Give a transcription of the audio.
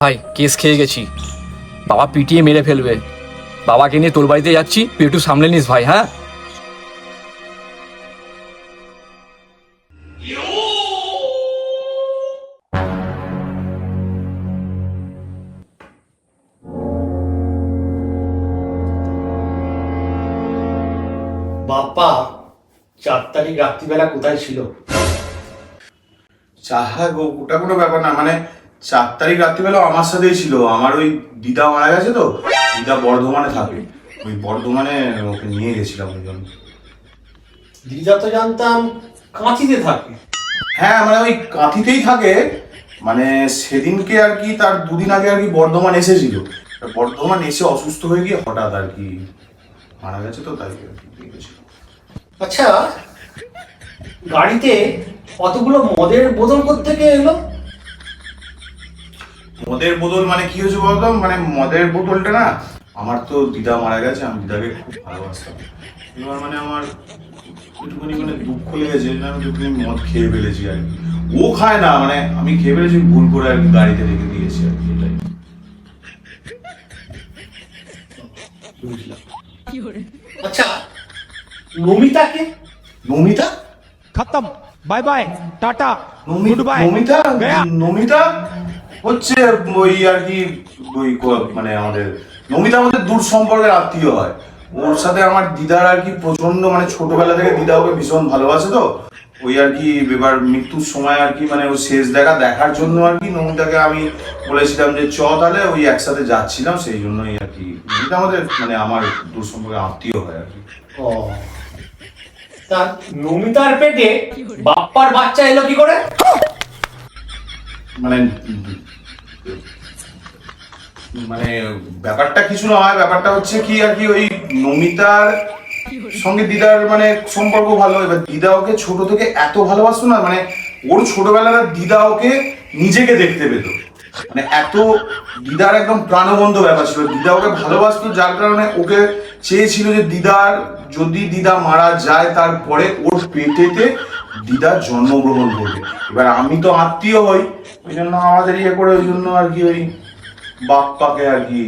ভাই কেস খেয়ে গেছি, বাবা পিটিয়ে মেরে ফেলবে। বাবাকে নিয়ে তোর বাড়িতে যাচ্ছি, তুই একটু সামলে নিস ভাই। হ্যাঁ বাপ্পা 4 তারিখ রাত্রিবেলা কোথায় ছিল? হ্যাঁ গো, ওটা কোনো ব্যাপার না। মানে 4 তারিখ রাত্রিবেলা আমার সাথেই ছিল। আমার ওই দিদা মারা গেছে তো, দিদা বর্ধমানে থাকে, ওই বর্ধমানে ওকে নিয়ে গেছিলাম ওই জন্য। দিদা তো জানতাম কাঁথিতে থাকে। হ্যাঁ মানে ওই কাঁথিতেই থাকে। মানে সেদিনকে আর কি, তার দুদিন আগে আর কি বর্ধমান এসেছিল। বর্ধমান এসে অসুস্থ হয়ে গিয়ে হঠাৎ আর কি মারা গেছে, তো তাই আর কি নিয়ে গেছিলাম। আচ্ছা, গাড়িতে কতগুলো মদের বোতল কোত্থেকে এলো? মদের বোতল মানে কি হয়েছে বলতো? মানে মদের বোতলটা না, আমার তো দিদা মারা গেছে, আমি দিদাকে খুব ভালোবাসতাম। এবার মানে আমার একটুখানি মানে দুঃখ লেগেছে যে আমি একটুখানি মদ খেয়ে ফেলেছি আর কি। ও খায় না, মানে আমি খেয়ে ফেলেছি ভুল করে আর কি, গাড়িতে রেখে দিয়েছি আর কি, এটাই। বুঝলাম। আচ্ছা, নমিতাকে? নমিতা? खत्म bye bye tata goodbye Namita? गया নমিতা হচ্ছে ওই আর কি, ওই মানে আমাদের নমিতা আমাদের দূর সম্পর্কের আত্মীয় হয়। ওর সাথে আমার দিদার আর কি প্রচন্ড, মানে ছোটবেলা থেকে দিদা ওকে ভীষণ ভালোবাসে। তো ওই আর কি এবার মৃত্যুর সময় আর কি, মানে ওই শেষ দেখার জন্য আর কি নমিতাকে আমি বলেছিলাম যে চ, তাহলে ওই একসাথে যাচ্ছিলাম, সেই জন্যই আর কি। নমিতা আমাদের মানে আমার দূর সম্পর্কের আত্মীয় হয় আর কি। ও, তা নমিতার পেটে বাপ্পার বাচ্চা এলো কি করে? মানে মানে ব্যাপারটা কিছু নয়, ব্যাপারটা হচ্ছে কি আর কি, ওই নমিতার সঙ্গে দিদার মানে সম্পর্ক ভালো। এবার দিদা ওকে ছোট থেকে এত ভালোবাসতো না, মানে ওর ছোটবেলার দিদা ওকে নিজেকে দেখতে পেত, মানে এত দিদার একদম প্রাণবন্ত ব্যাপার ছিল। দিদা ওকে ভালোবাসতো, যার কারণে ওকে চেয়েছিল যে দিদা মারা যায় তারপরে ওর পেটেতে দিদা জন্মগ্রহণ করবে। এবার আমি তো আত্মীয় হই, ওই জন্য আমাদের ইয়ে করে, ওই জন্য আর কি ওই বাপ্পাকে আর কি